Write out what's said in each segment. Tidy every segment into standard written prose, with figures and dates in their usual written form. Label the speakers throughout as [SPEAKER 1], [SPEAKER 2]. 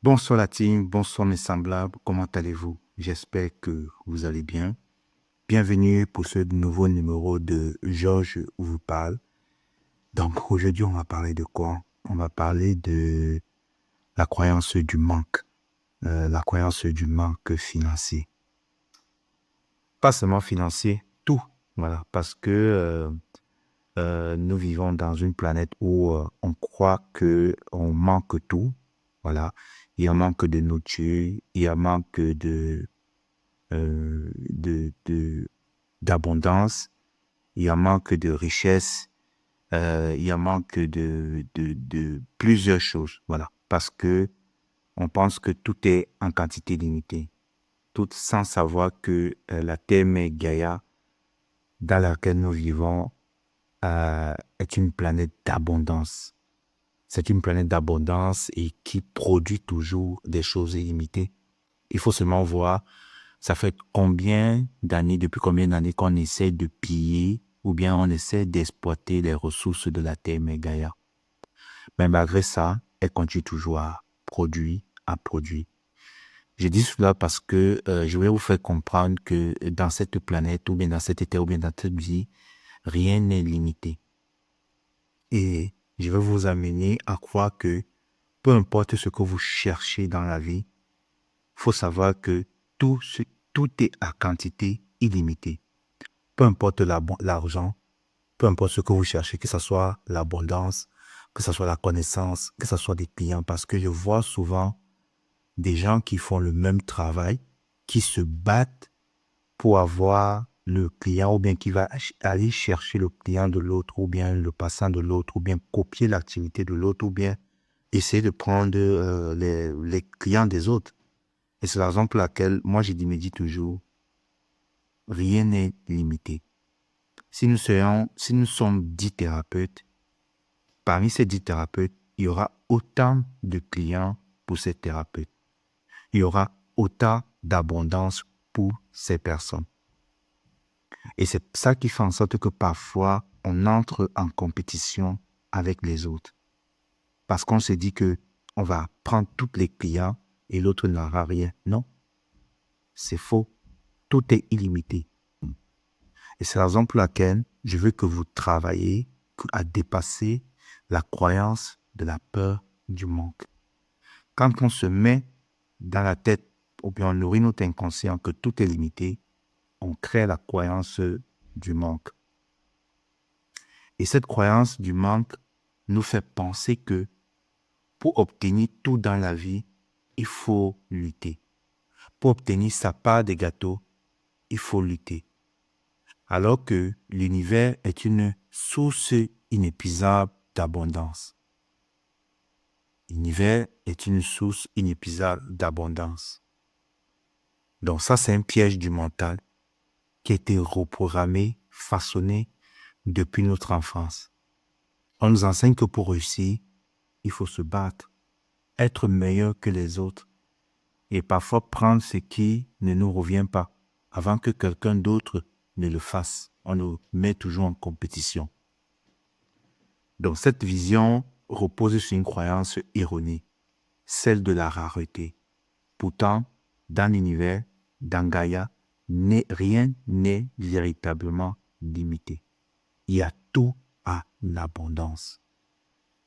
[SPEAKER 1] Bonsoir la team, bonsoir mes semblables, comment allez-vous? J'espère que vous allez bien. Bienvenue pour ce nouveau numéro de Georges vous parle. Donc aujourd'hui on va parler de quoi? On va parler de la croyance du manque, la croyance du manque financier. Pas seulement financier, tout. Voilà, parce que nous vivons dans une planète où on croit que on manque tout. Voilà, il y a un manque de nourriture, il y a un manque d'abondance, il y a un manque de richesse, il y a un manque de plusieurs choses. Voilà, parce que on pense que tout est en quantité limitée, tout sans savoir que la terre mère Gaïa dans laquelle nous vivons est une planète d'abondance. C'est une planète d'abondance et qui produit toujours des choses illimitées. Il faut seulement voir, ça fait combien d'années, depuis combien d'années qu'on essaie de piller ou bien on essaie d'exploiter les ressources de la terre mère Gaïa. Mais malgré ça, elle continue toujours à produire, à produire. Je dis cela parce que je vais vous faire comprendre que dans cette planète ou bien dans cette terre ou bien dans cette vie, rien n'est limité. Et je vais vous amener à croire que peu importe ce que vous cherchez dans la vie, il faut savoir que tout, tout est à quantité illimitée. Peu importe l'argent, peu importe ce que vous cherchez, que ce soit l'abondance, que ce soit la connaissance, que ce soit des clients, parce que je vois souvent des gens qui font le même travail, qui se battent pour avoir le client ou bien qui va aller chercher le client de l'autre ou bien le passant de l'autre ou bien copier l'activité de l'autre ou bien essayer de prendre les clients des autres. Et c'est la raison pour laquelle moi je me dis toujours, rien n'est limité. Si nous sommes 10 thérapeutes, parmi ces 10 thérapeutes, il y aura autant de clients pour ces thérapeutes. Il y aura autant d'abondance pour ces personnes. Et c'est ça qui fait en sorte que parfois, on entre en compétition avec les autres. Parce qu'on se dit que on va prendre tous les clients et l'autre n'aura rien. Non, c'est faux. Tout est illimité. Et c'est la raison pour laquelle je veux que vous travaillez à dépasser la croyance de la peur du manque. Quand on se met dans la tête ou bien on nourrit notre inconscient que tout est limité, on crée la croyance du manque. Et cette croyance du manque nous fait penser que pour obtenir tout dans la vie, il faut lutter. Pour obtenir sa part des gâteaux, il faut lutter. Alors que l'univers est une source inépuisable d'abondance. L'univers est une source inépuisable d'abondance. Donc ça, c'est un piège du mental qui a été reprogrammé, façonné depuis notre enfance. On nous enseigne que pour réussir, il faut se battre, être meilleur que les autres et parfois prendre ce qui ne nous revient pas avant que quelqu'un d'autre ne le fasse. On nous met toujours en compétition. Donc cette vision repose sur une croyance erronée, celle de la rareté. Pourtant, dans l'univers, dans Gaïa, rien n'est véritablement limité. Il y a tout à l'abondance.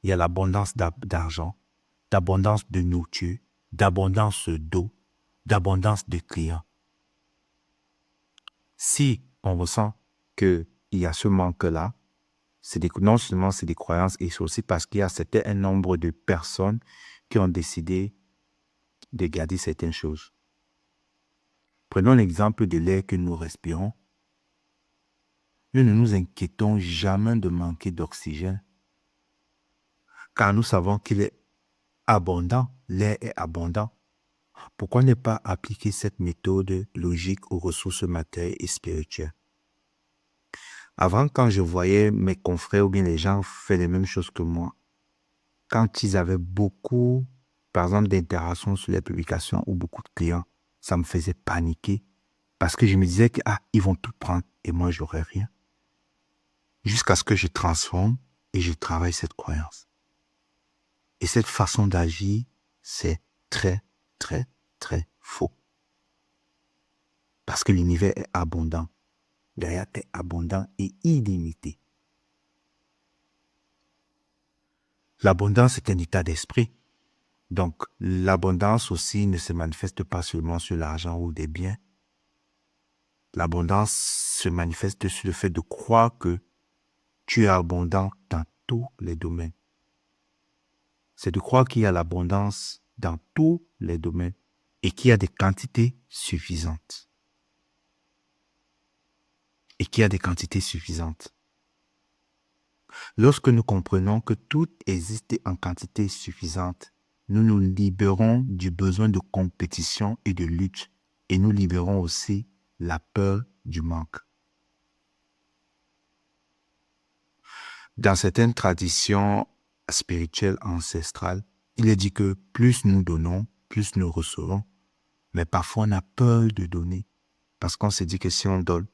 [SPEAKER 1] Il y a l'abondance d'argent, d'abondance de nourriture, d'abondance d'eau, d'abondance de clients. Si on ressent qu'il y a ce manque-là, non seulement c'est des croyances, et c'est aussi parce qu'il y a un nombre de personnes qui ont décidé de garder certaines choses. Prenons l'exemple de l'air que nous respirons. Nous ne nous inquiétons jamais de manquer d'oxygène, car nous savons qu'il est abondant, l'air est abondant. Pourquoi ne pas appliquer cette méthode logique aux ressources matérielles et spirituelles? Avant, quand je voyais mes confrères ou bien les gens faire les mêmes choses que moi, quand ils avaient beaucoup, par exemple, d'interactions sur les publications ou beaucoup de clients, ça me faisait paniquer parce que je me disais que ils vont tout prendre et moi, j'aurais rien. Jusqu'à ce que je transforme et je travaille cette croyance. Et cette façon d'agir, c'est très, très, très faux. Parce que l'univers est abondant. Derrière est abondant et illimité. L'abondance est un état d'esprit. Donc, l'abondance aussi ne se manifeste pas seulement sur l'argent ou des biens. L'abondance se manifeste sur le fait de croire que tu es abondant dans tous les domaines. C'est de croire qu'il y a l'abondance dans tous les domaines et qu'il y a des quantités suffisantes. Lorsque nous comprenons que tout existe en quantité suffisante, nous nous libérons du besoin de compétition et de lutte et nous libérons aussi la peur du manque. Dans certaines traditions spirituelles ancestrales, il est dit que plus nous donnons, plus nous recevons. Mais parfois, on a peur de donner parce qu'on se dit que si on donne,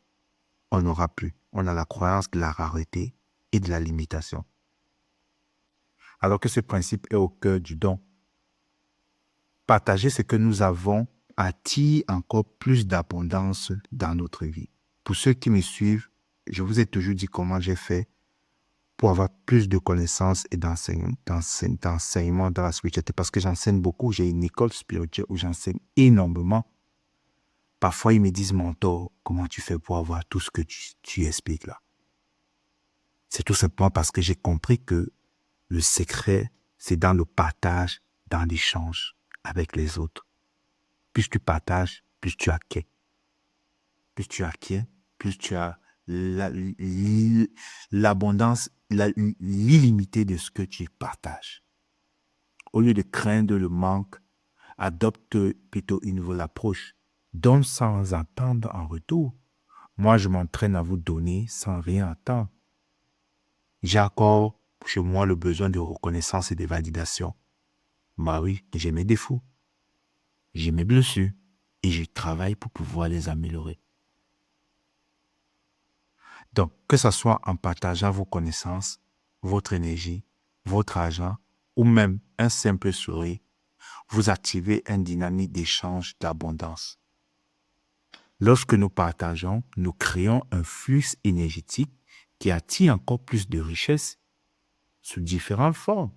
[SPEAKER 1] on n'aura plus. On a la croyance de la rareté et de la limitation. Alors que ce principe est au cœur du don. Partager ce que nous avons attire encore plus d'abondance dans notre vie. Pour ceux qui me suivent, je vous ai toujours dit comment j'ai fait pour avoir plus de connaissances et d'enseignement dans la spiritualité, parce que j'enseigne beaucoup. J'ai une école spirituelle où j'enseigne énormément. Parfois, ils me disent, mentor, comment tu fais pour avoir tout ce que tu expliques là? C'est tout simplement parce que j'ai compris que le secret, c'est dans le partage, dans l'échange avec les autres. Plus tu partages, plus tu acquiers. Plus tu acquiers, plus tu as l'abondance, l'illimité de ce que tu partages. Au lieu de craindre le manque, adopte plutôt une nouvelle approche. Donne sans attendre en retour. Moi, je m'entraîne à vous donner sans rien attendre. J'ai encore chez moi le besoin de reconnaissance et de validation. Bah oui, j'ai mes défauts, j'ai mes blessures et je travaille pour pouvoir les améliorer. Donc, que ce soit en partageant vos connaissances, votre énergie, votre argent ou même un simple sourire, vous activez une dynamique d'échange d'abondance. Lorsque nous partageons, nous créons un flux énergétique qui attire encore plus de richesses sous différentes formes.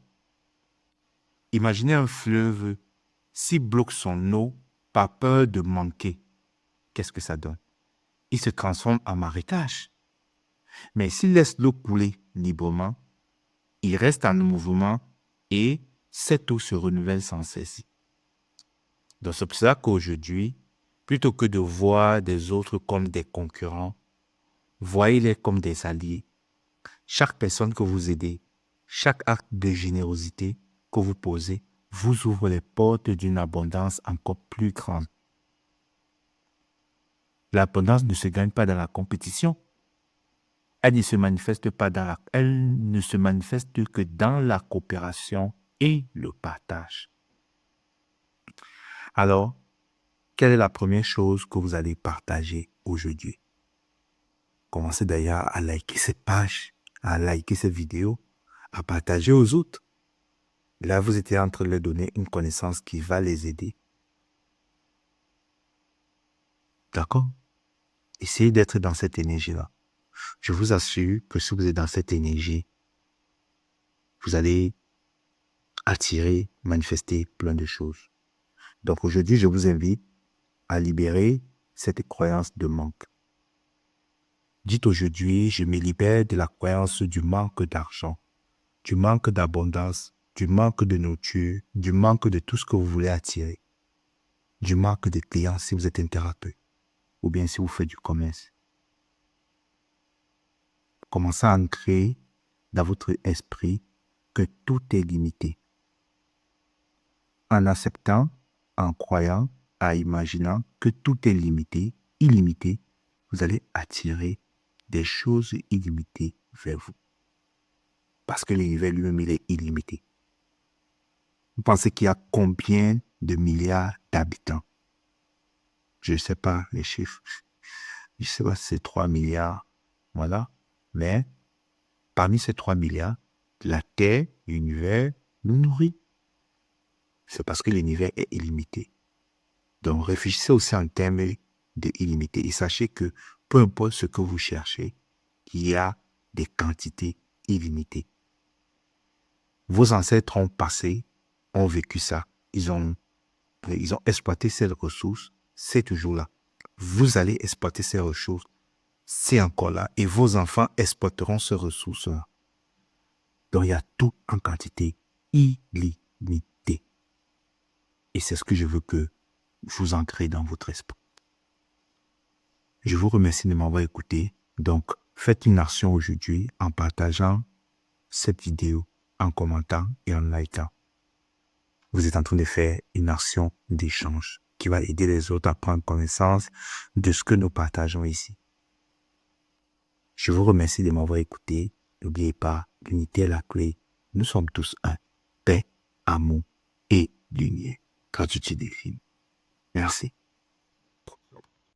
[SPEAKER 1] Imaginez un fleuve, s'il bloque son eau par peur de manquer, qu'est-ce que ça donne? Il se transforme en marécage. Mais s'il laisse l'eau couler librement, il reste en mouvement et cette eau se renouvelle sans cesse. Donc c'est pour ça qu'aujourd'hui, plutôt que de voir des autres comme des concurrents, voyez-les comme des alliés. Chaque personne que vous aidez, chaque acte de générosité que vous posez, vous ouvre les portes d'une abondance encore plus grande. L'abondance ne se gagne pas dans la compétition. Elle ne se manifeste que dans la coopération et le partage. Alors, quelle est la première chose que vous allez partager aujourd'hui? Commencez d'ailleurs à liker cette page, à liker cette vidéo, à partager aux autres. Là, vous étiez en train de leur donner une connaissance qui va les aider. D'accord? Essayez d'être dans cette énergie-là. Je vous assure que si vous êtes dans cette énergie, vous allez attirer, manifester plein de choses. Donc aujourd'hui, je vous invite à libérer cette croyance de manque. Dites aujourd'hui, je me libère de la croyance du manque d'argent, du manque d'abondance, du manque de nourriture, du manque de tout ce que vous voulez attirer, du manque de clients si vous êtes un thérapeute ou bien si vous faites du commerce. Commencez à ancrer dans votre esprit que tout est limité. En acceptant, en croyant, en imaginant que tout est limité, illimité, vous allez attirer des choses illimitées vers vous. Parce que l'univers lui-même, il est illimité. Vous pensez qu'il y a combien de milliards d'habitants? Je ne sais pas les chiffres. Je ne sais pas si c'est 3 milliards. Voilà. Mais parmi ces 3 milliards, la Terre, l'univers, nous nourrit. C'est parce que l'univers est illimité. Donc, réfléchissez aussi en termes de illimité et sachez que peu importe ce que vous cherchez, il y a des quantités illimitées. Vos ancêtres ont passé, ont vécu ça. Ils ont exploité cette ressource, c'est toujours là. Vous allez exploiter ces ressources, c'est encore là. Et vos enfants exploiteront ces ressources-là. Donc, il y a tout en quantité illimitée. Et c'est ce que je veux que vous ancrez dans votre esprit. Je vous remercie de m'avoir écouté. Donc, faites une action aujourd'hui en partageant cette vidéo, en commentant et en likant. Vous êtes en train de faire une action d'échange qui va aider les autres à prendre connaissance de ce que nous partageons ici. Je vous remercie de m'avoir écouté. N'oubliez pas, l'unité est la clé. Nous sommes tous un. Paix, amour et lumière. Gratitude divine. Merci.